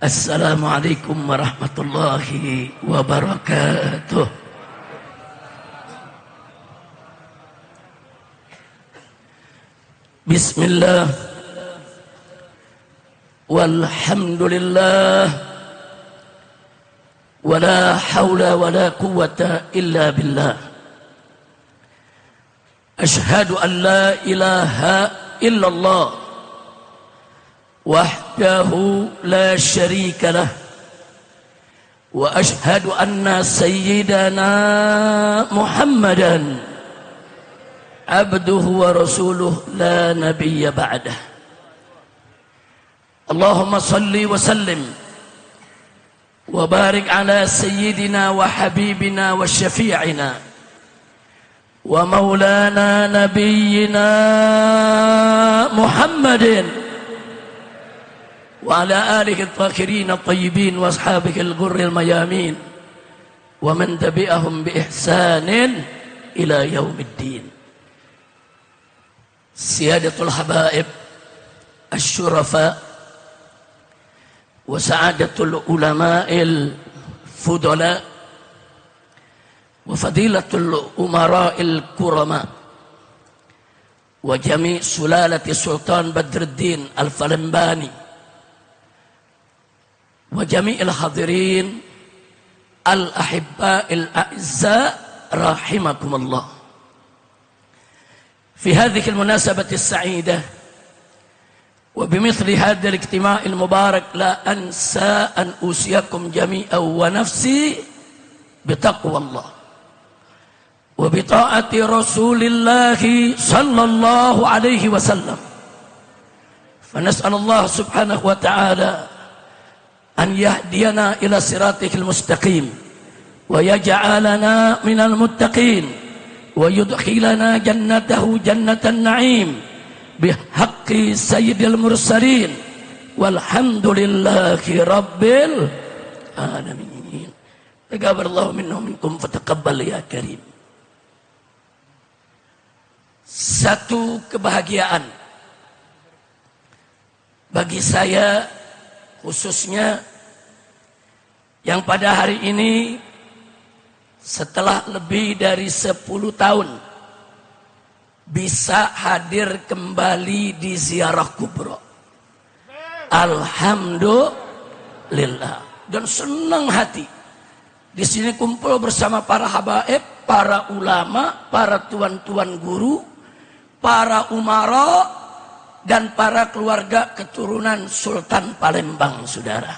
Assalamualaikum warahmatullahi wabarakatuh. Bismillah walhamdulillah wala hawla wala quwwata illa billah. Ashhadu an la ilaha illallah wahdahu la syarika lah wa ashhadu anna sayyidana Muhammadan abduhu wa rasuluh la nabiyya ba'dah. Allahumma salli wa sallim wa barik ala sayyidina wa habibina wa syafi'ina wa maulana nabiyyina Muhammadin wa ala alihi at-tahirin at-tayyibin wa ashabihi al-ghurri al-mayamin wa man tabi'ahum bi ihsanin ila yaumiddin. Siyadatul habaib asy-syurafa wa sa'adatul ulama'il fudala wa fadilatul umara'il kurama wa jami' sulalati Sultan Badruddin Al-Falembani wa jami'il hadirin al-ahibba'il a'izza rahimakumullah. Fi hadhihi al-munasabati as-sa'ida wa bimithli hadha al-ijtima' al-mubarak la ansa an usiyakum jami'an wa nafsi bitaqwallah wa bita'ati Rasulillah sallallahu alaihi wasallam. Fa nas'alullah subhanahu wa ta'ala an yahdiyana ila siratikal mustaqim wa yaj'alana minal muttaqin wa yudkhilana jannatahu jannatan na'im bihaqqi sayyidil mursalin walhamdulillahi rabbil alamin. Taqabbalallahu minna minkum fataqabbal ya karim. Satu kebahagiaan bagi saya khususnya yang pada hari ini setelah lebih dari 10 tahun bisa hadir kembali di ziarah kubra. Alhamdulillah dan senang hati di sini kumpul bersama para habaib, para ulama, para tuan-tuan guru, para umara dan para keluarga keturunan Sultan Palembang, saudara.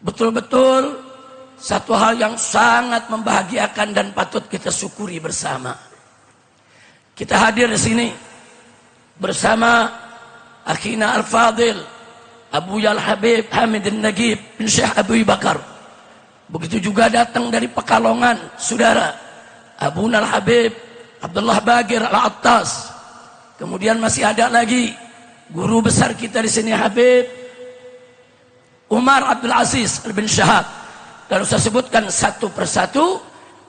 Betul-betul satu hal yang sangat membahagiakan dan patut kita syukuri bersama. Kita hadir di sini bersama akhina Al-Fadil Abu Yal Habib Hamid Nagib bin Syekh Abu Bakar. Begitu juga datang dari Pekalongan, saudara, Abu Nal Habib Abdullah Bagir Al-Attas. Kemudian masih ada lagi guru besar kita di sini Habib Umar Abdul Aziz bin Syahab. Dan saya sebutkan satu persatu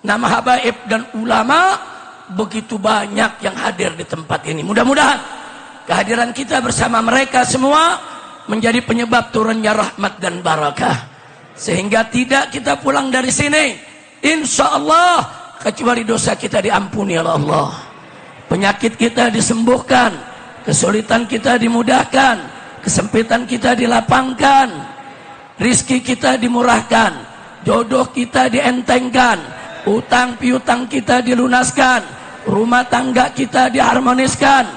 nama habaib dan ulama begitu banyak yang hadir di tempat ini. Mudah-mudahan kehadiran kita bersama mereka semua menjadi penyebab turunnya rahmat dan barakah, sehingga tidak kita pulang dari sini insya Allah kecuali dosa kita diampuni oleh Allah, penyakit kita disembuhkan, kesulitan kita dimudahkan, kesempitan kita dilapangkan, rizki kita dimurahkan, jodoh kita dientengkan, utang piutang kita dilunaskan, rumah tangga kita diharmoniskan,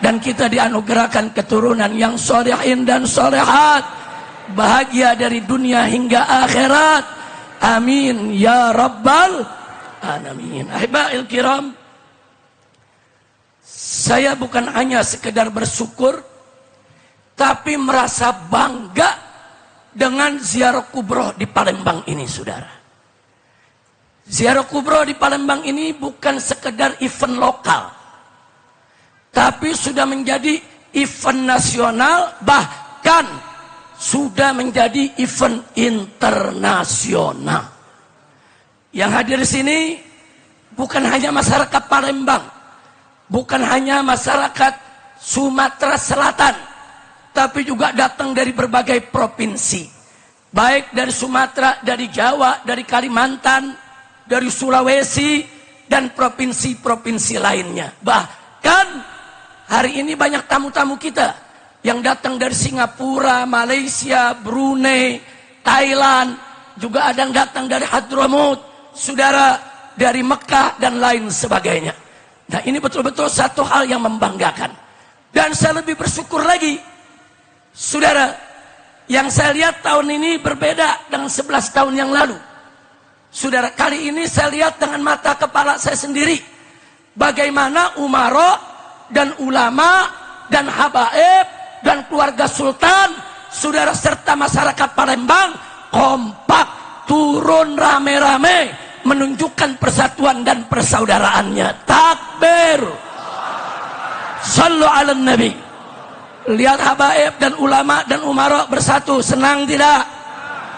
dan kita dianugerahkan keturunan yang solehin dan solehat, bahagia dari dunia hingga akhirat. Amin ya rabbal alamin. Ahiba'il kiram, saya bukan hanya sekedar bersyukur, tapi merasa bangga dengan ziarah kubroh di Palembang ini, saudara. Ziarah kubroh di Palembang ini bukan sekedar event lokal, tapi sudah menjadi event nasional, bahkan sudah menjadi event internasional. Yang hadir di sini bukan hanya masyarakat Palembang, bukan hanya masyarakat Sumatera Selatan, tapi juga datang dari berbagai provinsi. baik dari Sumatera, dari Jawa, dari Kalimantan, dari Sulawesi, dan provinsi-provinsi lainnya. Bahkan hari ini banyak tamu-tamu kita yang datang dari Singapura, Malaysia, Brunei, Thailand, juga ada yang datang dari Hadramut, saudara, dari Mekah dan lain sebagainya. Nah, ini betul-betul satu hal yang membanggakan. Dan saya lebih bersyukur lagi, saudara, yang saya lihat tahun ini berbeda dengan 11 tahun yang lalu. Saudara, kali ini saya lihat dengan mata kepala saya sendiri bagaimana umara dan ulama dan habaib dan keluarga sultan, saudara, serta masyarakat Palembang kompak turun rame-rame menunjukkan persatuan dan persaudaraannya. Takbir, sallu ala nabi. Lihat habaib dan ulama dan umara bersatu, senang tidak?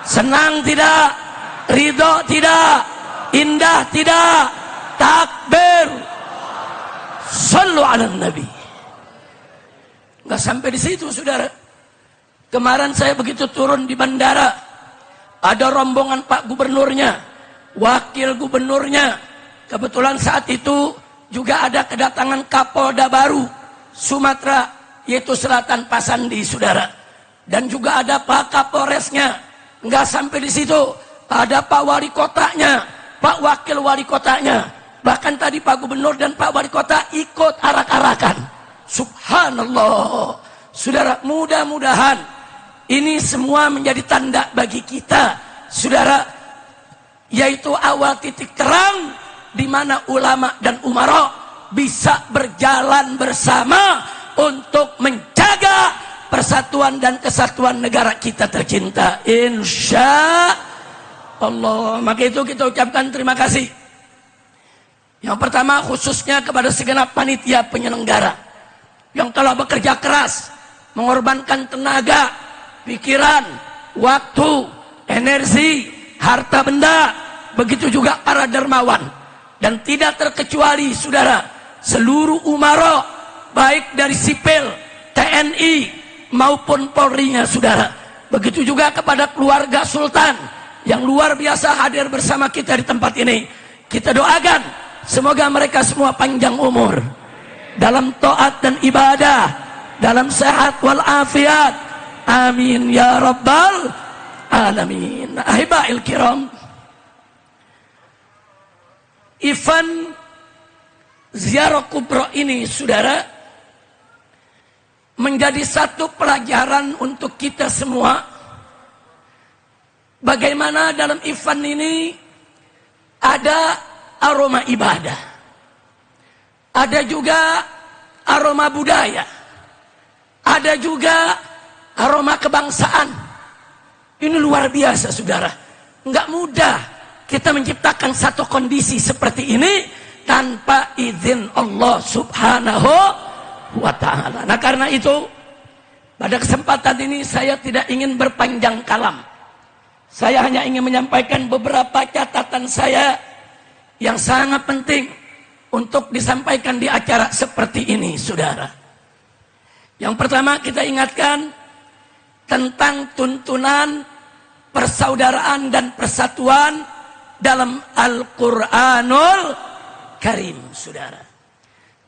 Senang tidak? Ridho tidak? Indah tidak? Takbir, sallu ala nabi. Nggak sampai di situ, saudara. Kemarin saya begitu turun di bandara, ada rombongan Pak Gubernurnya, Wakil Gubernurnya. Kebetulan saat itu juga ada kedatangan Kapolda baru Sumatera, yaitu Selatan Pak Sandi, saudara. Dan juga ada Pak Kapolresnya. Nggak sampai di situ, ada Pak Wali Kotanya, Pak Wakil Wali Kotanya. Bahkan tadi Pak Gubernur dan Pak Wali Kota ikut arak-arakan. Subhanallah. Saudara, mudah-mudahan ini semua menjadi tanda bagi kita, saudara, yaitu awal titik terang di mana ulama dan umara bisa berjalan bersama untuk menjaga persatuan dan kesatuan negara kita tercinta, insya Allah. Maka itu kita ucapkan terima kasih. Yang pertama khususnya kepada segenap panitia penyelenggara yang telah bekerja keras, mengorbankan tenaga, pikiran, waktu, energi, harta benda, begitu juga para dermawan. Dan tidak terkecuali, saudara, seluruh umara, baik dari sipil, TNI, maupun Polri-nya, saudara. Begitu juga kepada keluarga Sultan yang luar biasa hadir bersama kita di tempat ini. Kita doakan semoga mereka semua panjang umur dalam taat dan ibadah, dalam sehat walafiat. Amin ya rabbal alamin. Ahibail kiram, event ziarah kubra ini, saudara, menjadi satu pelajaran untuk kita semua. Bagaimana dalam event ini ada aroma ibadah, ada juga aroma budaya, ada juga aroma kebangsaan. Ini luar biasa, saudara. Enggak mudah kita menciptakan satu kondisi seperti ini tanpa izin Allah Subhanahu wa ta'ala. Nah, karena itu pada kesempatan ini saya tidak ingin berpanjang kalam. Saya hanya ingin menyampaikan beberapa catatan saya yang sangat penting untuk disampaikan di acara seperti ini, saudara. Yang pertama, kita ingatkan tentang tuntunan persaudaraan dan persatuan dalam Al-Quranul Karim, saudara.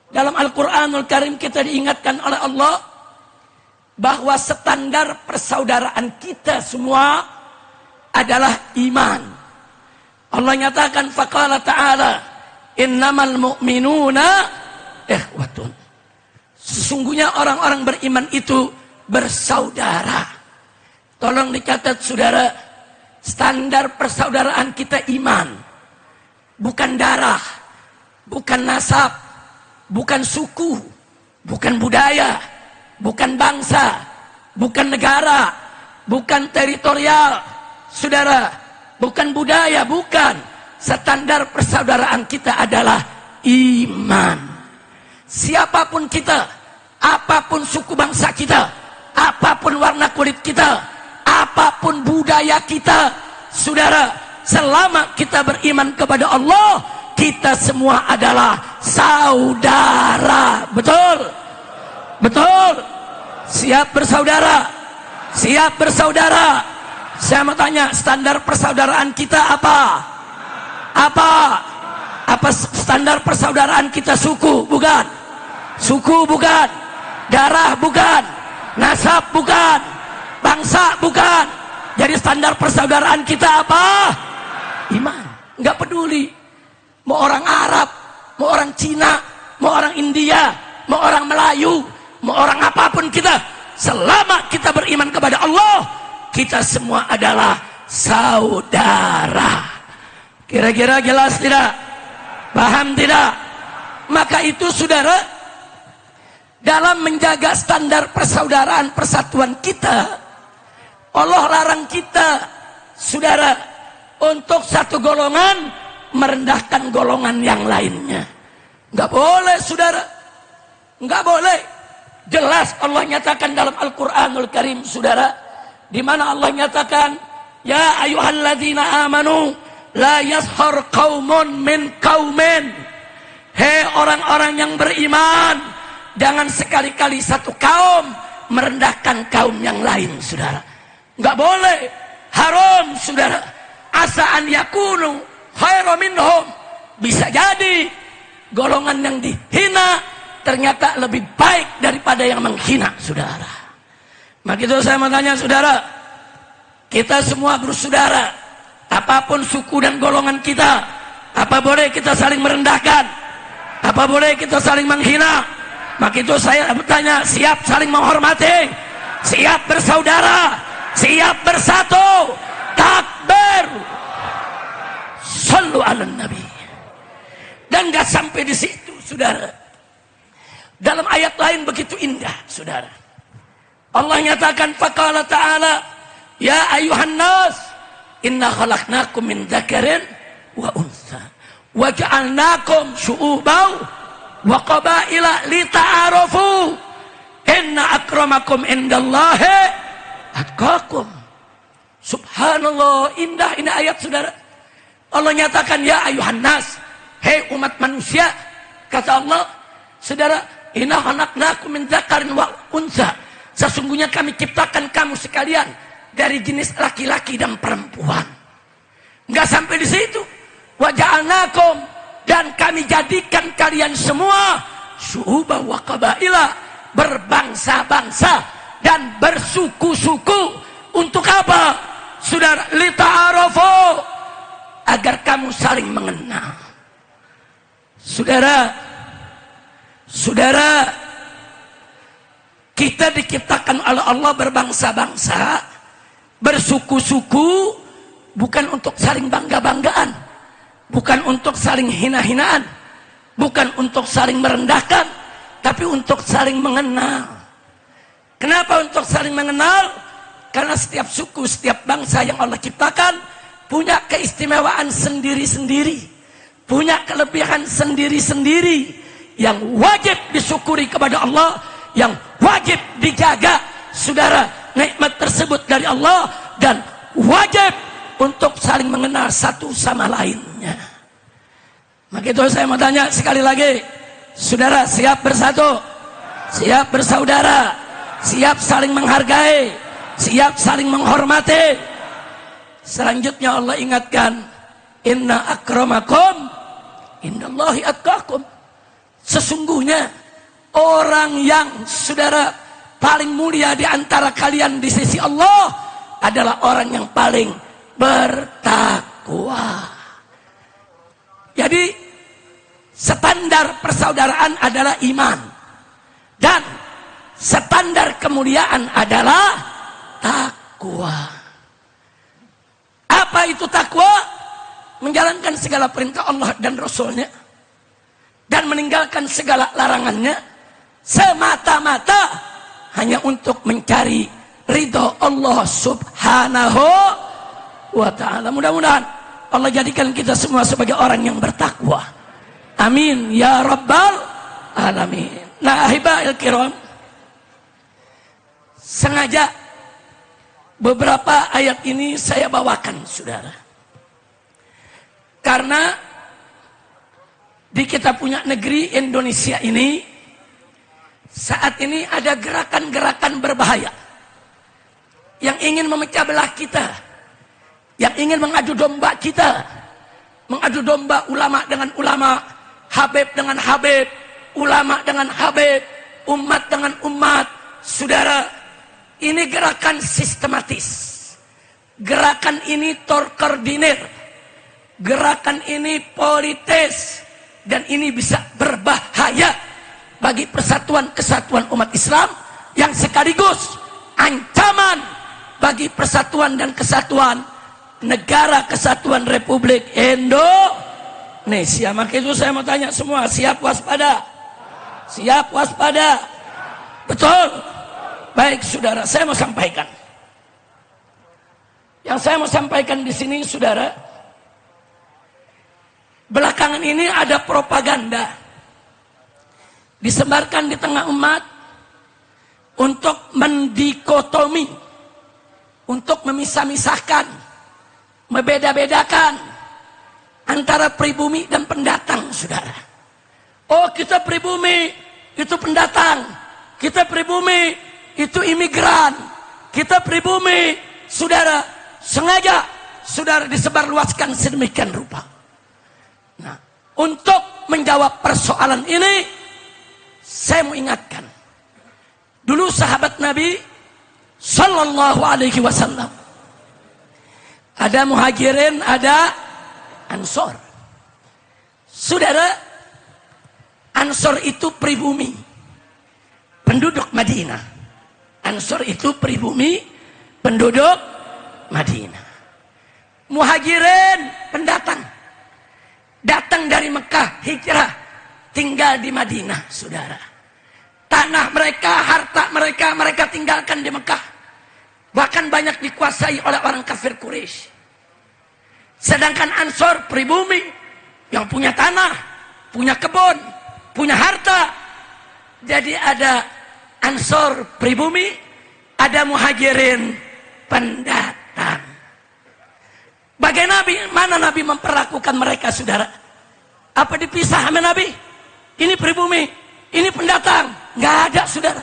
Dalam Al-Quranul Karim kita diingatkan oleh Allah bahwa standar persaudaraan kita semua adalah iman. Allah nyatakan, faqala ta'ala, innamal mu'minuna ikhwatun. Sesungguhnya orang-orang beriman itu bersaudara. Tolong dicatat, saudara, standar persaudaraan kita iman, bukan darah, bukan nasab, bukan suku, bukan budaya, bukan bangsa, bukan negara, bukan teritorial, saudara, bukan budaya, bukan. Standar persaudaraan kita adalah iman. Siapapun kita, apapun suku bangsa kita, apapun warna kulit kita, apapun budaya kita, saudara, selama kita beriman kepada Allah, kita semua adalah saudara. Betul? Betul? Siap bersaudara? Siap bersaudara? Saya mau tanya, standar persaudaraan kita apa? Apa standar persaudaraan kita? Suku? Bukan. Suku bukan. Darah bukan. Nasab bukan. Bangsa bukan. Jadi standar persaudaraan kita apa? Iman. Nggak peduli. Mau orang Arab, mau orang Cina, mau orang India, mau orang Melayu, mau orang apapun kita. Selama kita beriman kepada Allah, kita semua adalah saudara. Kira-kira jelas tidak? Paham tidak? Maka itu saudara, dalam menjaga standar persaudaraan persatuan kita, Allah larang kita, saudara, untuk satu golongan merendahkan golongan yang lainnya. Nggak boleh, saudara. Nggak boleh. Jelas Allah nyatakan dalam Al-Quranul Karim, saudara, di mana Allah nyatakan, ya ayyuhalladzina amanu la yashar qaumun min qaumin. Hei orang-orang yang beriman, jangan sekali-kali satu kaum merendahkan kaum yang lain, saudara. Nggak boleh, haram, saudara. Asa an yakunu khairu minhum. Bisa jadi golongan yang dihina ternyata lebih baik daripada yang menghina, saudara. Maka itu saya mau tanya, saudara, kita semua bersaudara, apapun suku dan golongan kita, apa boleh kita saling merendahkan? Apa boleh kita saling menghina? Maka itu saya bertanya, siap saling menghormati, siap bersaudara, siap bersatu, takbir, sallu ala nabi. Dan gak sampai di situ, saudara. Dalam ayat lain begitu indah, saudara. Allah nyatakan, faqala ta'ala, ya ayuhan nas, inna khalaqnakum min dzakarin wa untha, wa ja'alnakum syu'uban wa qabaila lita'arafu, inna akramakum indallahi atqakum. Subhanallah, indah ini ayat, saudara. Allah nyatakan, ya ayuhan nas, hei umat manusia, kata Allah, saudara, inna khalaqnakum min dzakarin wa untha, sesungguhnya kami ciptakan kamu sekalian dari jenis laki-laki dan perempuan. Enggak sampai di situ. Wa ja'alnakum, dan kami jadikan kalian semua syu'uban wa qabaila, berbangsa-bangsa dan bersuku-suku. Untuk apa? Saudara, lita'arafu, agar kamu saling mengenal. Saudara, kita diciptakan oleh Allah berbangsa-bangsa, bersuku-suku, bukan untuk saling bangga-banggaan, bukan untuk saling hina-hinaan, bukan untuk saling merendahkan, tapi untuk saling mengenal. Kenapa untuk saling mengenal? Karena setiap suku, setiap bangsa yang Allah ciptakan punya keistimewaan sendiri-sendiri, punya kelebihan sendiri-sendiri yang wajib disyukuri kepada Allah, yang wajib dijaga, saudara, nikmat tersebut dari Allah, dan wajib untuk saling mengenal satu sama lainnya. Maka itu saya mau tanya sekali lagi, saudara, siap bersatu, siap bersaudara, siap saling menghargai, siap saling menghormati. Selanjutnya Allah ingatkan, inna akramakum indallahi atqakum, sesungguhnya orang yang, saudara, paling mulia di antara kalian di sisi Allah adalah orang yang paling bertakwa. Jadi standar persaudaraan adalah iman, dan standar kemuliaan adalah takwa. Apa itu takwa? Menjalankan segala perintah Allah dan Rasulnya, dan meninggalkan segala larangannya, semata-mata hanya untuk mencari ridho Allah subhanahu wa ta'ala. Mudah-mudahan Allah jadikan kita semua sebagai orang yang bertakwa. Amin ya rabbal alamin. Nah, ahibahil kiram, sengaja beberapa ayat ini saya bawakan, saudara, karena di kita punya negeri Indonesia ini saat ini ada gerakan-gerakan berbahaya yang ingin memecah belah kita, yang ingin mengadu domba kita, mengadu domba ulama dengan ulama, Habib dengan Habib, ulama dengan Habib, umat dengan umat. Saudara, ini gerakan sistematis, gerakan ini terkoordinir, gerakan ini politis, dan ini bisa berbahaya bagi persatuan kesatuan umat Islam, yang sekaligus ancaman bagi persatuan dan kesatuan negara kesatuan Republik Indonesia. Maka itu saya mau tanya semua, siap waspada? Siap waspada? Betul? Baik saudara, saya mau sampaikan. Yang saya mau sampaikan di sini saudara, belakangan ini ada propaganda disebarkan di tengah umat untuk mendikotomi, untuk memisah-misahkan, membeda-bedakan antara pribumi dan pendatang, saudara. Oh, kita pribumi, itu pendatang. Kita pribumi, itu imigran. Kita pribumi, saudara, sengaja saudara disebarluaskan sedemikian rupa. Nah, untuk menjawab persoalan ini, saya mau ingatkan. Dulu sahabat Nabi Sallallahu Alaihi Wasallam, ada muhajirin, ada ansor. Saudara, ansor itu pribumi, penduduk Madinah. Ansor itu pribumi, penduduk Madinah. Muhajirin, pendatang, datang dari Mekah, hijrah, tinggal di Madinah, saudara. Tanah mereka, harta mereka, mereka tinggalkan di Mekah. Bahkan banyak dikuasai oleh orang kafir Quraisy. Sedangkan ansor pribumi yang punya tanah, punya kebun, punya harta. Jadi ada ansor pribumi, ada muhajirin pendatang. Bagaimana Nabi memperlakukan mereka, saudara? Apa dipisah sama Nabi? Ini pribumi, ini pendatang. Nggak ada, saudara.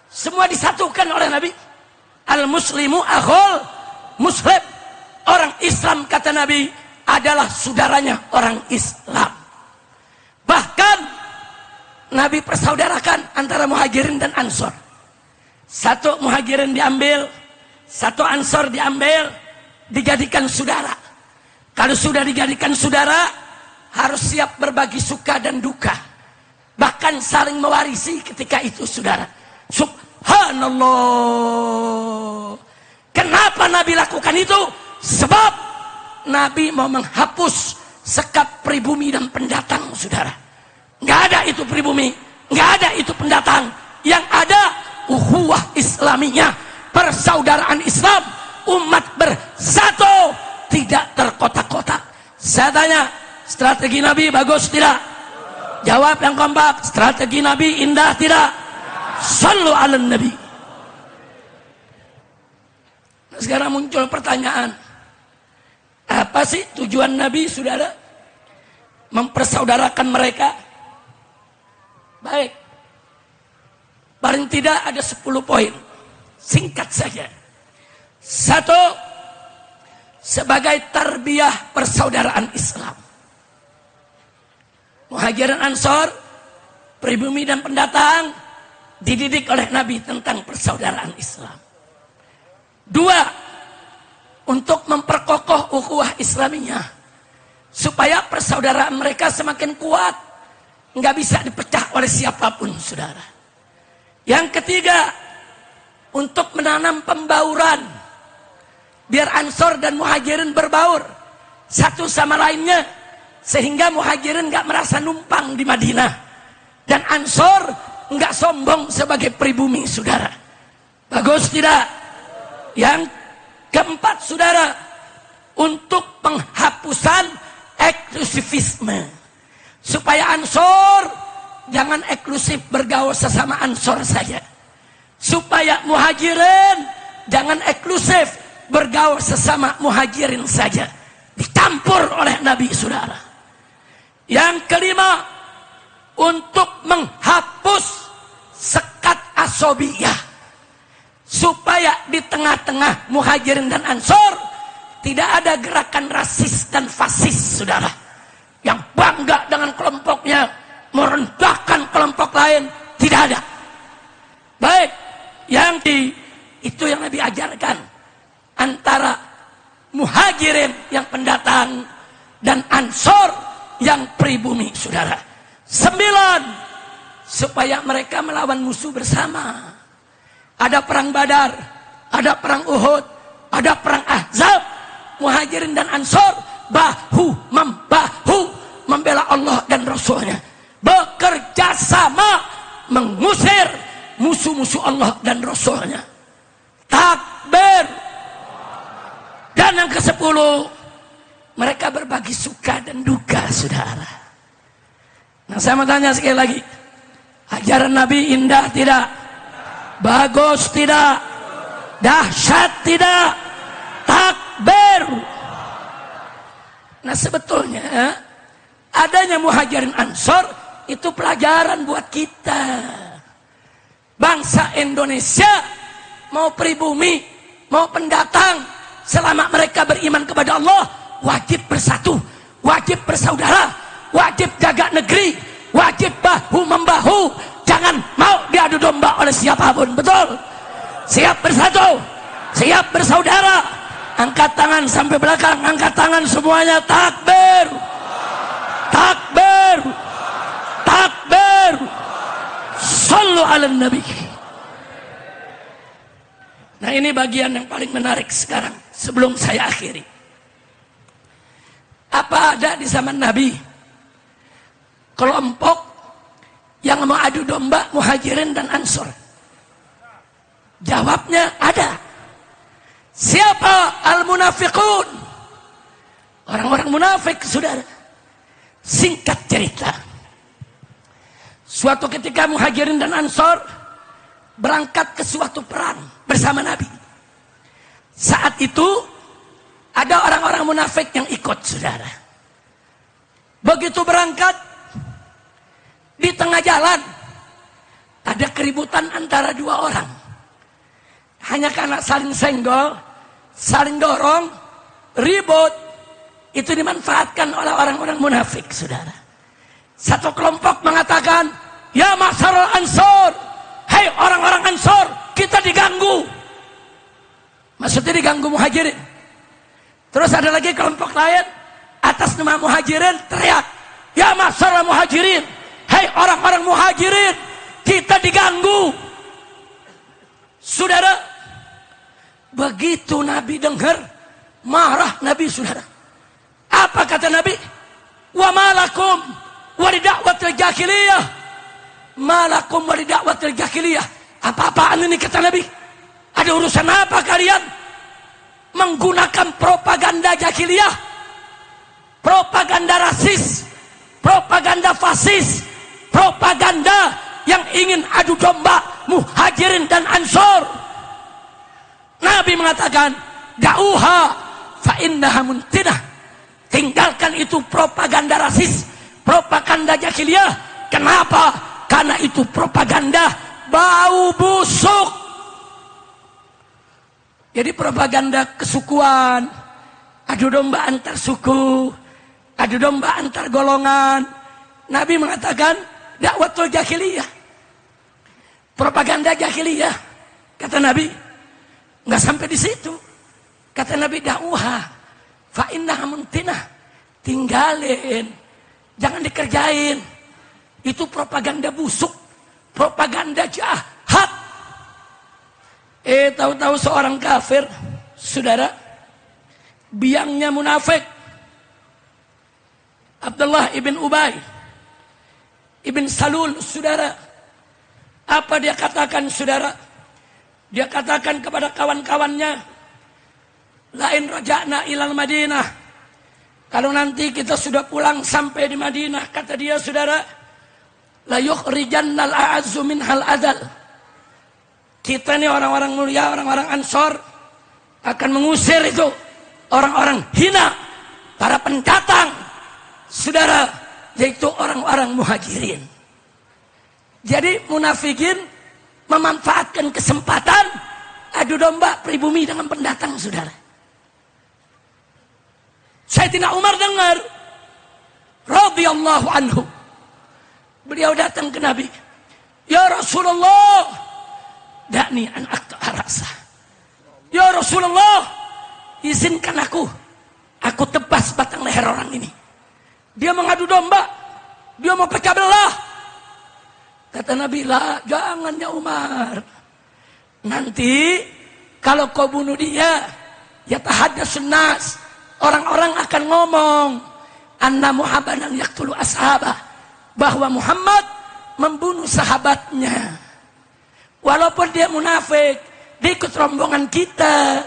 Semua disatukan oleh Nabi. Al-muslimu akhul muslim. Orang Islam, kata Nabi, adalah saudaranya orang Islam. Bahkan Nabi persaudarakan antara muhajirin dan ansor. Satu muhajirin diambil, satu ansor diambil, dijadikan saudara. Kalau sudah dijadikan saudara, harus siap berbagi suka dan duka. Bahkan saling mewarisi ketika itu, saudara. Subhanallah. Kenapa Nabi lakukan itu? Sebab Nabi mau menghapus sekat pribumi dan pendatang, saudara. Nggak ada itu pribumi, nggak ada itu pendatang. Yang ada ukhuwah Islamiyah, persaudaraan Islam, umat bersatu, tidak terkotak-kotak. Saya tanya, strategi Nabi bagus tidak? Jawab yang kompak, strategi Nabi indah tidak? Sallu ala Nabi. Sekarang muncul pertanyaan, apa sih tujuan Nabi, saudara? Mempersaudarakan mereka? Baik, paling tidak ada 10 poin. Singkat saja. Satu, sebagai tarbiyah persaudaraan Islam. Muhajirin ansor, pribumi dan pendatang, dididik oleh Nabi tentang persaudaraan Islam. Dua, untuk memperkokoh ukhuwah Islamiyah, supaya persaudaraan mereka semakin kuat, nggak bisa dipecah oleh siapapun, saudara. Yang ketiga, untuk menanam pembauran, biar ansor dan muhajirin berbaur satu sama lainnya, sehingga muhajirin nggak merasa numpang di Madinah, dan ansor nggak sombong sebagai pribumi, saudara. Bagus tidak? Yang keempat, saudara, untuk penghapusan eksklusivisme, supaya ansor jangan eksklusif bergaul sesama ansor saja, supaya muhajirin jangan eksklusif bergaul sesama muhajirin saja, dicampur oleh Nabi, saudara. Yang kelima, untuk menghapus sekat asobiyah, supaya di tengah-tengah muhajirin dan ansor tidak ada gerakan rasis dan fasis, saudara, yang bangga dengan kelompoknya, merendahkan kelompok lain. Tidak ada. Baik, itu yang Nabi ajarkan antara muhajirin yang pendatang dan ansor yang pribumi, saudara. 9, supaya mereka melawan musuh bersama. Ada perang Badar, ada perang Uhud, ada perang Ahzab. Muhajirin dan ansor bahu membahu membela Allah dan Rasulnya, bekerja sama mengusir musuh-musuh Allah dan Rasulnya. Takbir. Dan yang ke-10, mereka berbagi suka dan duka, saudara. Nah, saya mau tanya sekali lagi, ajaran Nabi indah tidak? Bagus tidak? Dahsyat tidak? Takbir. Nah, sebetulnya adanya muhajirin ansor itu pelajaran buat kita. Bangsa Indonesia, mau pribumi, mau pendatang, selama mereka beriman kepada Allah, wajib bersatu, wajib bersaudara, wajib jaga negeri, wajib bahu membahu, jangan mau diadu domba oleh siapapun. Betul? Siap bersatu, siap bersaudara. Angkat tangan sampai belakang, angkat tangan semuanya. Takbir, takbir, takbir. Sallu ala Nabi. Nah, ini bagian yang paling menarik sekarang sebelum saya akhiri. Apa ada di zaman Nabi kelompok yang mau adu domba muhajirin dan ansor? Jawabnya ada. Siapa? Al-munafiqun. Orang-orang munafik, saudara. Singkat cerita, suatu ketika muhajirin dan ansor berangkat ke suatu perang bersama Nabi. Saat itu ada orang-orang munafik yang ikut, saudara. Begitu berangkat, di tengah jalan ada keributan antara dua orang. Hanya karena saling senggol, saling dorong, ribut, itu dimanfaatkan oleh orang-orang munafik, saudara. Satu kelompok mengatakan, ya ma'syarul ansor, hei orang-orang ansor, kita diganggu. Maksudnya diganggu muhajirin. Terus ada lagi kelompok lain, atas nama muhajirin teriak, ya ma'syarul muhajirin, hei orang-orang muhajirin, kita diganggu. Saudara, begitu Nabi dengar, marah Nabi, saudara. Apa kata Nabi? Wa malakum walida'watil jahiliyah. Malakum walida'watil jahiliyah. Apa-apaan ini, kata Nabi? Ada urusan apa kalian menggunakan propaganda jahiliyah, propaganda rasis, propaganda fasis, propaganda yang ingin adu domba muhajirin dan ansor? Nabi mengatakan, da'uha fa innaha muntinah. Tinggalkan itu propaganda rasis, propaganda jahiliyah. Kenapa? Karena itu propaganda bau busuk. Jadi propaganda kesukuan, adu domba antar suku, adu domba antar golongan. Nabi mengatakan dakwatul jahiliyah, propaganda jahiliyah. Kata Nabi, nggak sampai di situ. Kata Nabi, da'uha fa innaha muntinah. Tinggalin, jangan dikerjain. Itu propaganda busuk, propaganda jahat. Tahu-tahu seorang kafir, saudara, biangnya munafik, Abdullah ibn Ubay ibn Salul, saudara. Apa dia katakan, saudara? Dia katakan kepada kawan-kawannya, lain raja'na ilal Madinah, kalau nanti kita sudah pulang sampai di Madinah, kata dia, saudara, la yukhrijannal a'azzu minhal adal. Kita ini orang-orang mulia, orang-orang ansor, akan mengusir itu orang-orang hina, para pendatang, saudara, yaitu orang-orang muhajirin. Jadi munafikin memanfaatkan kesempatan adu domba pribumi dengan pendatang, saudara. Sayyidina Umar dengar, radhiyallahu anhu. Beliau datang ke Nabi. Ya Rasulullah, da'ni an aqta'a ra'sah. Ya Rasulullah, izinkan aku tebas batang leher orang ini. Dia mengadu domba, dia mau pecah belah. Kata Nabi, lah, jangan ya Umar. Nanti kalau kau bunuh dia, ya tahaddatsun nas, orang-orang akan ngomong anna Muhammadan yaqtulu ashabah, bahwa Muhammad membunuh sahabatnya. Walaupun dia munafik, dia ikut rombongan kita.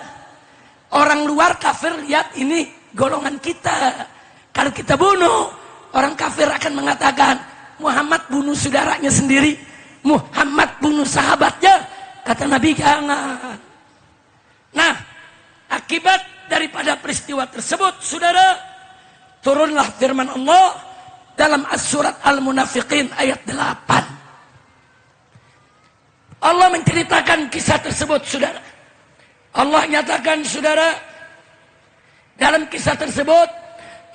Orang luar kafir lihat ini golongan kita. Kalau kita bunuh, orang kafir akan mengatakan Muhammad bunuh saudaranya sendiri, Muhammad bunuh sahabatnya. Kata Nabi, jangan. Nah, akibat daripada peristiwa tersebut, saudara, turunlah firman Allah dalam surat Al-Munafiqin ayat 8. Allah menceritakan kisah tersebut, saudara. Allah nyatakan, saudara, dalam kisah tersebut,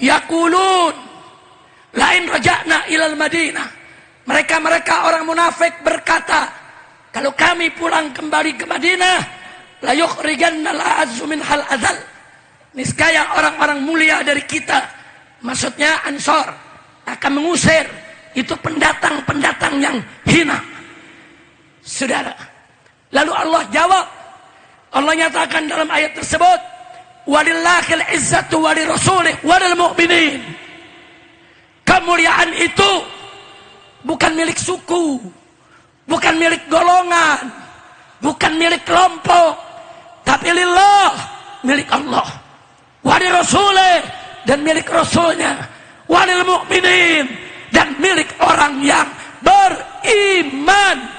yaqulun lain raja'na ilal Madinah. Mereka orang munafik berkata, kalau kami pulang kembali ke Madinah, la yukhrijanna al-a'azzu minhal adzal. Niscaya orang-orang mulia dari kita, maksudnya Ansor, akan mengusir itu pendatang-pendatang yang hina. Saudara, lalu Allah jawab, Allah nyatakan dalam ayat tersebut, walillahil izzatu walirasulih walil mu'minin. Kemuliaan itu bukan milik suku, bukan milik golongan, bukan milik kelompok, tapi lillah, milik Allah. Walil rasulih, dan milik rasulnya. Walil mu'minin, dan milik orang yang beriman.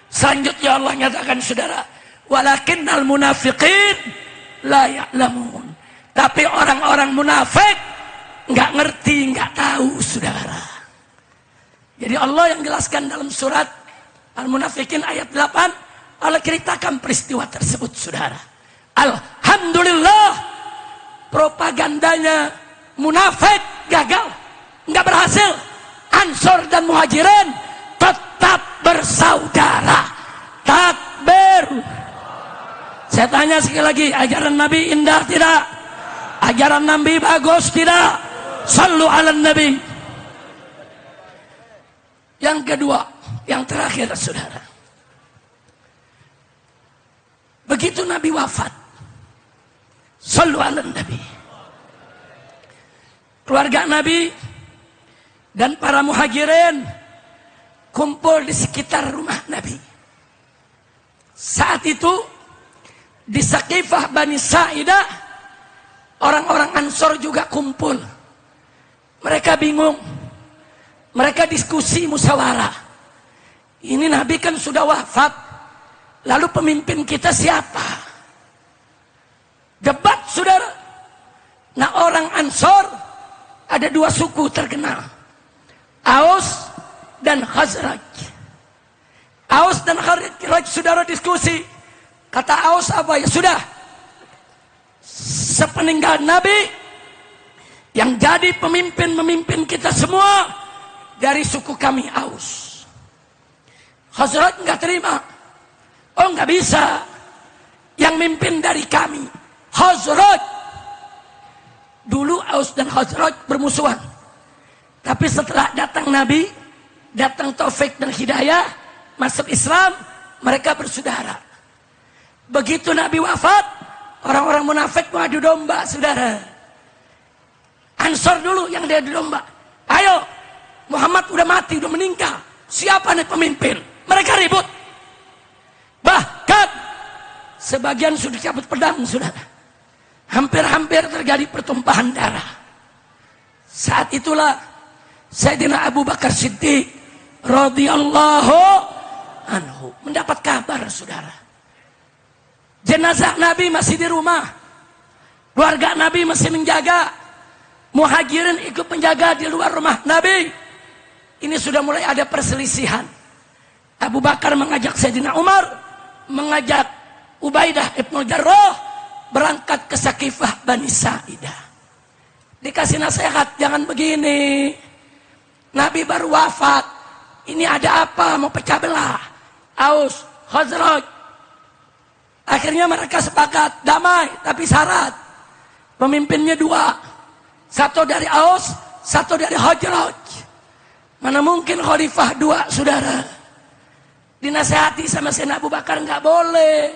Selanjutnya Allah nyatakan, saudara, walakinnal munafiqin la ya'lamun. Tapi orang-orang munafik nggak ngerti, nggak tahu, saudara. Jadi Allah yang jelaskan dalam surat Al-Munafiqin ayat 8, Allah ceritakan peristiwa tersebut, saudara. Alhamdulillah, propagandanya munafik gagal, nggak berhasil. Ansor dan Muhajirin tetap bersaudara. Takbir. Saya tanya sekali lagi, ajaran Nabi indah tidak? Ajaran Nabi bagus tidak? Sallu ala Nabi. Yang kedua, yang terakhir, saudara. Begitu Nabi wafat, sallu ala Nabi, keluarga Nabi dan para muhajirin kumpul di sekitar rumah Nabi. Saat itu di Saqifah Bani Sa'idah, orang-orang Ansor juga kumpul. Mereka bingung, mereka diskusi musyawarah. Ini Nabi kan sudah wafat, lalu pemimpin kita siapa? Debat, saudara. Nah, orang Ansor ada dua suku terkenal, Aus dan Khazraj. Aus dan Khazraj, saudara, diskusi. Kata Aus apa? Ya sudah, sepeninggal Nabi, yang jadi pemimpin kita semua dari suku kami Aus. Khazraj nggak terima. Oh, nggak bisa, yang mimpin dari kami Khazraj. Dulu Aus dan Khazraj bermusuhan, tapi setelah datang Nabi, datang taufik dan hidayah, masuk Islam, mereka bersaudara. Begitu Nabi wafat, orang-orang munafik mau adu domba, saudara. Ansor dulu yang dia adu domba. Ayo, Muhammad udah mati, udah meninggal, siapa nih pemimpin? Mereka ribut. Bahkan sebagian sudah cabut pedang, saudara. Hampir-hampir terjadi pertumpahan darah. Saat itulah Sayyidina Abu Bakar Siddiq radhiyallahu anhu mendapat kabar, saudara. Jenazah Nabi masih di rumah, keluarga Nabi masih menjaga, Muhajirin ikut menjaga di luar rumah Nabi. Ini sudah mulai ada perselisihan. Abu Bakar mengajak Sayyidina Umar, mengajak Ubaidah ibn Jarrah berangkat ke Saqifah Bani Sa'idah. Dikasih nasihat, jangan begini. Nabi baru wafat. Ini ada apa? Mau pecah belah. Aus, Khazraj. Akhirnya mereka sepakat damai, tapi syarat. Pemimpinnya 2. Satu dari Aus, satu dari Khazraj. Mana mungkin khalifah 2, saudara. Dinasihati sama Sayyidina Abu Bakar, nggak boleh.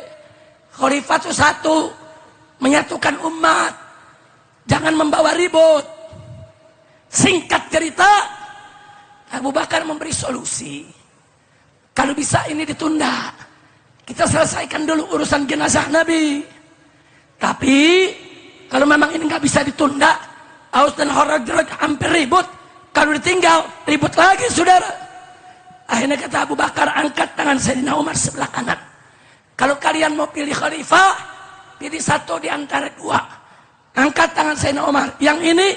Khalifah itu 1, menyatukan umat. Jangan membawa ribut. Singkat cerita, Abu Bakar memberi solusi. Kalau bisa ini ditunda. Kita selesaikan dulu urusan jenazah Nabi. Tapi kalau memang ini nggak bisa ditunda, Aus dan Khazraj hampir ribut. Kalau ditinggal, ribut lagi, saudara. Akhirnya kata Abu Bakar, angkat tangan Sayyidina Umar sebelah kanan. Kalau kalian mau pilih khalifah, pilih satu di antara 2. Angkat tangan Sayyidina Umar. Yang ini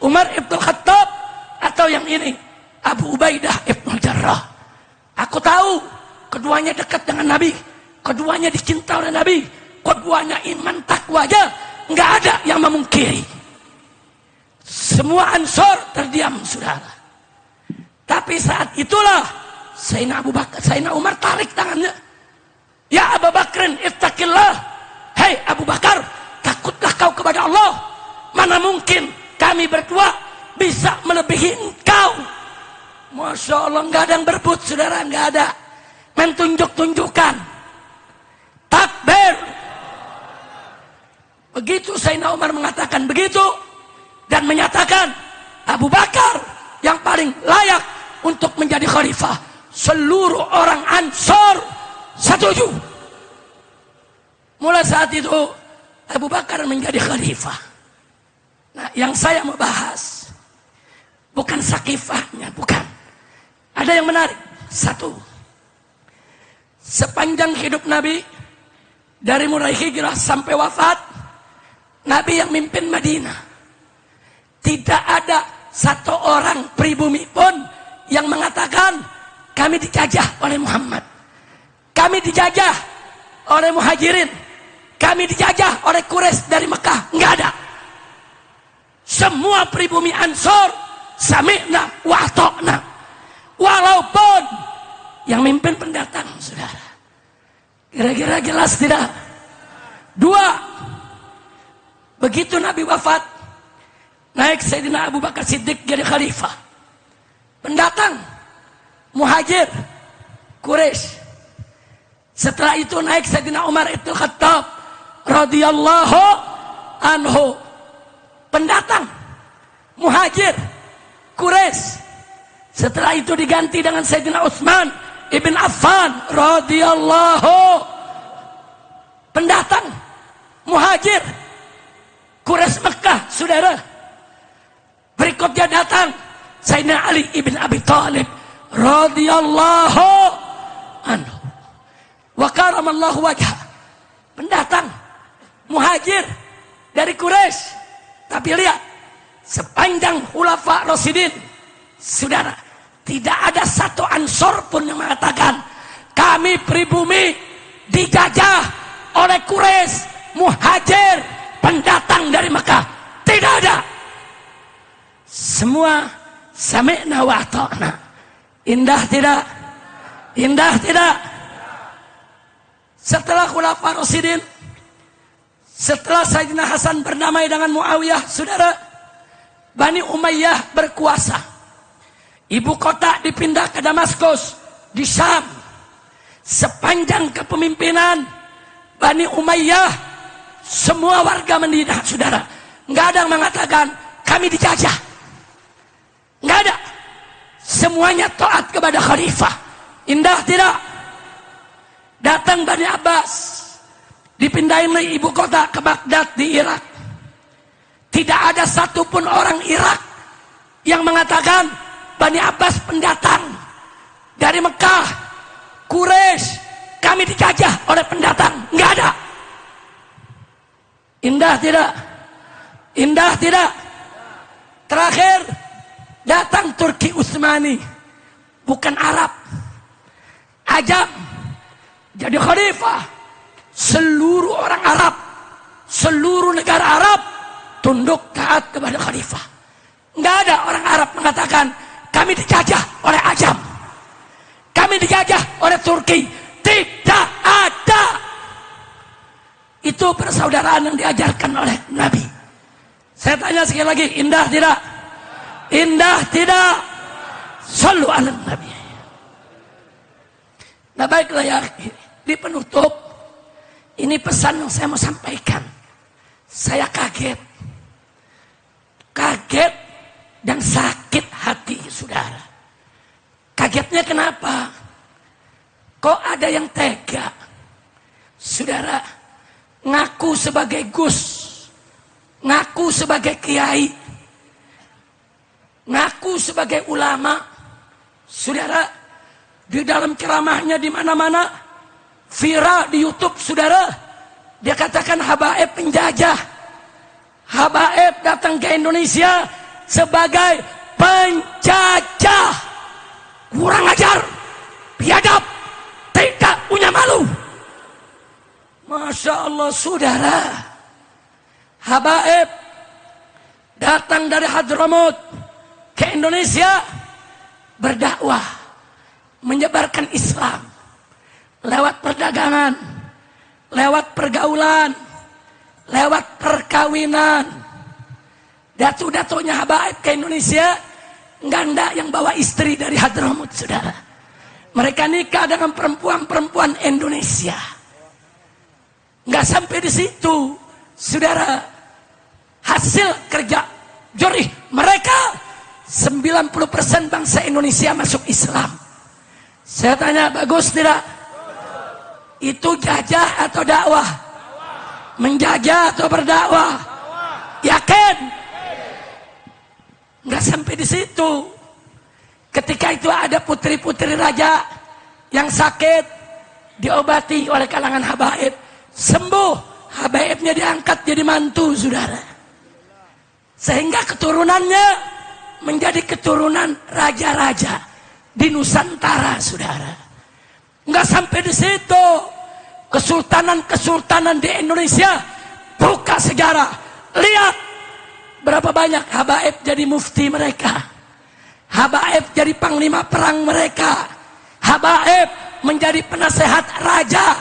Umar Ibn Khattab, atau yang ini Abu Ubaidah Ibn Jarrah. Aku tahu keduanya dekat dengan Nabi, keduanya dicinta oleh Nabi, keduanya iman takwa aja nggak ada yang memungkiri. Semua Ansor terdiam, saudara. Tapi saat itulah Sayyidina Umar tarik tangannya. Ya Abu Bakrin, ittaqillah. Hei Abu Bakar, takutlah kau kepada Allah. Mana mungkin kami berdua bisa melebihi engkau. Masya Allah, nggak ada yang berebut, saudara, nggak ada. Mentunjuk-tunjukkan. Takbir. Begitu Sayyidina Umar mengatakan begitu dan menyatakan Abu Bakar yang paling layak untuk menjadi khalifah. Seluruh orang Ansor setuju. Mulai saat itu Abu Bakar menjadi khalifah. Nah, yang saya mau bahas bukan sakifahnya, bukan. Ada yang menarik. 1. Sepanjang hidup Nabi, dari mulai hijrah sampai wafat, Nabi yang mimpin Madinah. Tidak ada satu orang pribumi pun yang mengatakan kami dijajah oleh Muhammad, kami dijajah oleh Muhajirin, kami dijajah oleh Quraisy dari Mekah. Enggak ada. Semua pribumi Ansor sami'na wa ata'na. Walaupun yang mimpin pendatang, saudara. Kira-kira jelas tidak? 2. Begitu Nabi wafat, naik Sayyidina Abu Bakar Siddiq jadi khalifah. Pendatang, Muhajir, Quraisy. Setelah itu naik Sayyidina Umar Ibn Khattab radhiyallahu anhu. Pendatang, Muhajir, Quraisy. Setelah itu diganti dengan Sayyidina Utsman Ibn Affan radhiyallahu. Pendatang, Muhajir, Quraisy Mekah, saudara. Berikutnya datang Sayyidina Ali Ibn Abi Thalib radhiyallahu anhu. Wa karamallahu wajhah. Pendatang, Muhajir dari Quraisy. Tapi lihat, sepanjang Khulafa Rasyidin, saudara, tidak ada satu Ansor pun yang mengatakan kami pribumi dijajah oleh Quraisy, Muhajir, pendatang dari Mekah. Tidak ada. Semua sami'na wa ata'na. Indah tidak? Indah tidak? Setelah Khulafa Rasyidin, setelah Sayyidina Hasan berdamai dengan Muawiyah, saudara, Bani Umayyah berkuasa. Ibu kota dipindah ke Damaskus di Syam. Sepanjang kepemimpinan Bani Umayyah, semua warga Madinah, saudara, nggak ada yang mengatakan kami dijajah. Nggak ada. Semuanya taat kepada khalifah. Indah tidak? Datang Bani Abbas, dipindahin ibu kota ke Baghdad di Irak. Tidak ada satupun orang Irak yang mengatakan Bani Abbas pendatang dari Mekah, Quraisy, kami dijajah oleh pendatang. Nggak ada. Indah tidak? Indah tidak? Terakhir datang Turki Utsmani, bukan Arab, Ajam, jadi khalifah. Seluruh orang Arab, seluruh negara Arab tunduk taat kepada khalifah. Nggak ada orang Arab mengatakan kami dijajah oleh Ajam, kami dijajah oleh Turki. Tidak ada. Itu persaudaraan yang diajarkan oleh Nabi. Saya tanya sekali lagi, indah tidak? Indah tidak? Sallu ala Nabi. Nah baiklah ya, di penutup ini pesan yang saya mau sampaikan. Saya kaget dan sakit hati, saudara. Kagetnya kenapa? Kok ada yang tega, saudara, ngaku sebagai Gus, ngaku sebagai kiai, ngaku sebagai ulama, saudara, di dalam ceramahnya di mana-mana, viral di YouTube, saudara, dia katakan Habaib penjajah, Habaib datang ke Indonesia sebagai penjajah. Kurang ajar, biadab, tidak punya malu. Masya Allah, saudara, Habaib datang dari Hadramut ke Indonesia berdakwah, menyebarkan Islam lewat perdagangan, lewat pergaulan, lewat perkawinan. Datu-datunya Habaib ke Indonesia ganda yang bawa istri dari Hadramut, saudara. Mereka nikah dengan perempuan-perempuan Indonesia. Nggak sampai di situ, saudara. Hasil kerja jerih mereka, 90% bangsa Indonesia masuk Islam. Saya tanya, bagus tidak? Itu jajah atau dakwah? Menjajah atau berdakwah? Yakin? Nggak sampai di situ. Ketika itu ada putri-putri raja yang sakit, diobati oleh kalangan Habaib, sembuh, Habaibnya diangkat jadi mantu, saudara. Sehingga keturunannya menjadi keturunan raja-raja di Nusantara, saudara. Nggak sampai di situ, kesultanan-kesultanan di Indonesia, buka sejarah, lihat berapa banyak Habaib jadi mufti mereka, Habaib jadi panglima perang mereka, Habaib menjadi penasehat raja,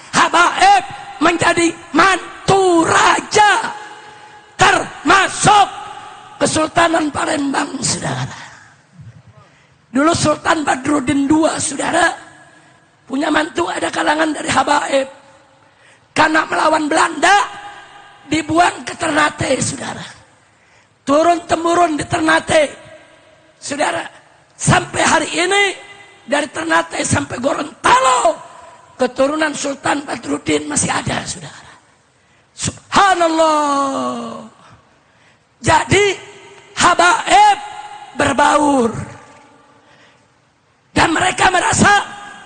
Habaib menjadi mantu raja, termasuk Kesultanan Palembang, saudara. Dulu Sultan Badruddin II, saudara, punya mantu ada kalangan dari Habaib. Karena melawan Belanda, dibuang ke Ternate, saudara. Turun-temurun di Ternate, saudara. Sampai hari ini, dari Ternate sampai Gorontalo, keturunan Sultan Badruddin masih ada, saudara. Subhanallah. Jadi Habaib berbaur. Dan mereka merasa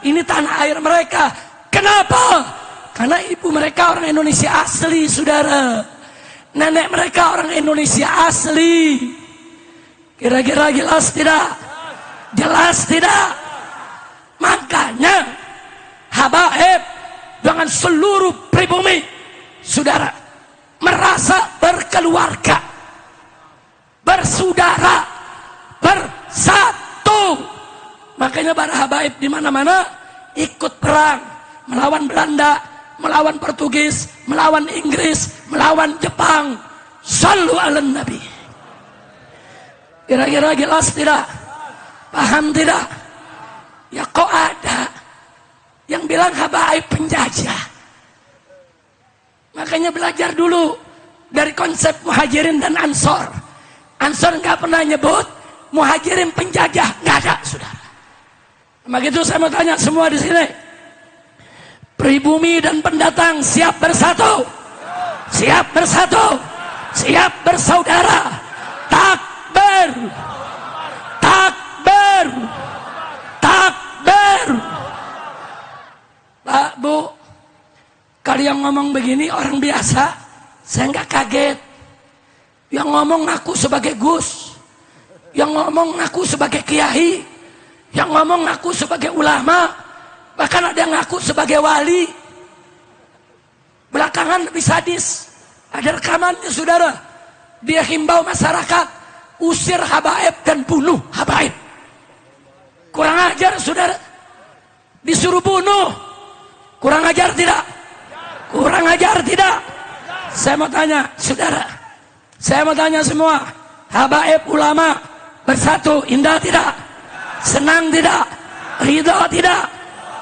ini tanah air mereka. Kenapa? Karena ibu mereka orang Indonesia asli, saudara. Nenek mereka orang Indonesia asli. Kira-kira jelas tidak? Jelas tidak? Makanya Habaib dengan seluruh pribumi, saudara, merasa berkeluarga, bersaudara, bersatu. Makanya para Habaib di mana-mana ikut perang, melawan Belanda, melawan Portugis, melawan Inggris, melawan Jepang. Sallu ala Nabi. Kira-kira jelas tidak? Paham tidak? Ya kok ada yang bilang Habaib penjajah? Makanya belajar dulu dari konsep Muhajirin dan Ansor. Ansor nggak pernah nyebut Muhajirin penjajah, nggak ada, saudara. Begitu saya mau tanya semua di sini, pribumi dan pendatang siap bersatu, siap bersatu, siap bersaudara. Takbir, takbir, takbir. Pak, Bu, kalian ngomong begini orang biasa, saya nggak kaget. Yang ngomong ngaku sebagai Gus, yang ngomong ngaku sebagai kiai, yang ngomong ngaku sebagai ulama, bahkan ada yang ngaku sebagai wali. Belakangan lebih sadis, ada rekamannya, saudara. Dia himbau masyarakat, usir habaib dan bunuh habaib. Kurang ajar saudara. Disuruh bunuh. Kurang ajar tidak? Kurang ajar tidak? Saya mau tanya saudara. Saya mau tanya semua. Habaib ulama bersatu, indah tidak? Senang tidak? Ridha tidak?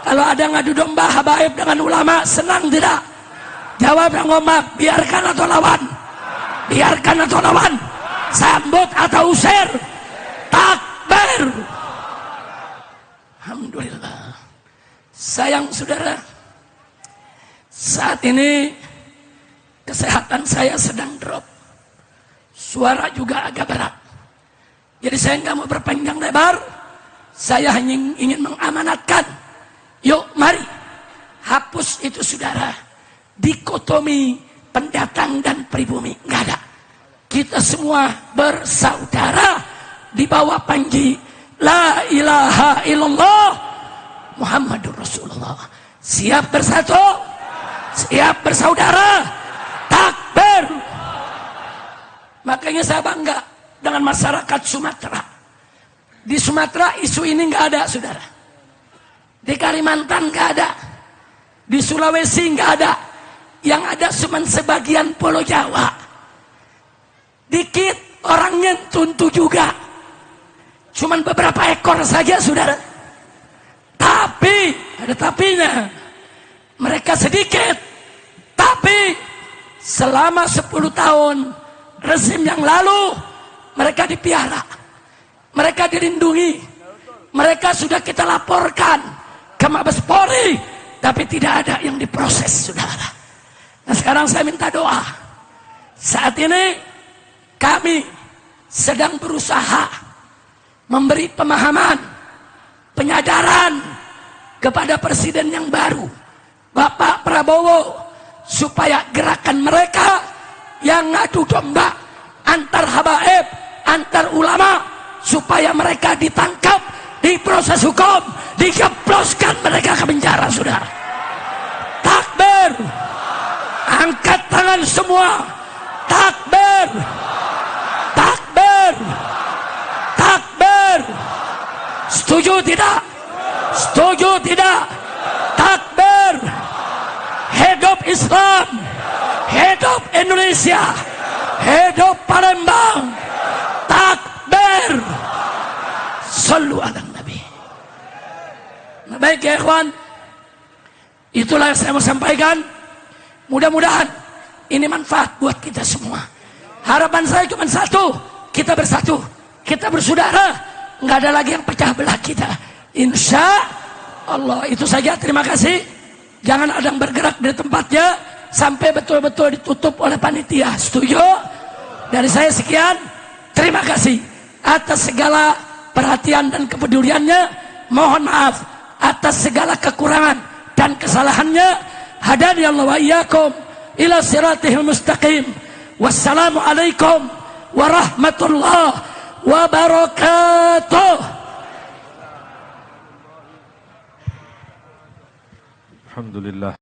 Kalau ada ngadu domba habaib dengan ulama, senang tidak? Jawab yang ngomong, biarkan atau lawan? Biarkan atau lawan? Sambut atau usir? Takbir. Alhamdulillah. Sayang saudara, saat ini kesehatan saya sedang drop. Suara juga agak berat. Jadi saya nggak mau berpanjang lebar. Saya hanya ingin mengamanatkan. Yuk mari hapus itu saudara. Dikotomi pendatang dan pribumi. Nggak ada. Kita semua bersaudara di bawah panji La ilaha illallah Muhammadur Rasulullah. Siap bersatu? Siap bersaudara? Takbir. Makanya saya bangga dengan masyarakat Sumatera. Di Sumatera isu ini nggak ada saudara. Di Kalimantan nggak ada. Di Sulawesi nggak ada. Yang ada cuma sebagian Pulau Jawa. Dikit orangnya tuntu juga. Cuman beberapa ekor saja saudara. Tapi, ada tapinya. Mereka sedikit. Tapi, selama 10 tahun, rezim yang lalu, mereka dipiara. Mereka dilindungi. Mereka sudah kita laporkan ke Mabes Polri. Tapi tidak ada yang diproses saudara. Nah sekarang saya minta doa. Saat ini, kami sedang berusaha memberi pemahaman, penyadaran kepada presiden yang baru, Bapak Prabowo, supaya gerakan mereka yang ngadu domba antar habaib, antar ulama, supaya mereka ditangkap, diproses hukum, dikeploskan mereka ke penjara, saudara. Takbir, angkat tangan semua, takbir, takbir. Setuju tidak? Setuju tidak? Takbir. Hidup Islam. Hidup Indonesia. Hidup Palembang. Takbir. Sallu ala Nabi. Nah, baik ya ikhwan. Itulah yang saya mau sampaikan. Mudah-mudahan ini manfaat buat kita semua. Harapan saya cuma satu. Kita bersatu. Kita bersaudara. Nggak ada lagi yang pecah belah kita. Insya Allah. Itu saja. Terima kasih. Jangan ada yang bergerak dari tempatnya sampai betul-betul ditutup oleh panitia. Setuju? Dari saya sekian. Terima kasih atas segala perhatian dan kepeduliannya. Mohon maaf atas segala kekurangan dan kesalahannya. Hadani Allah wa iyyakum ila siratihil mustaqim. Wassalamualaikum warahmatullahi wabarakatuh. Alhamdulillah.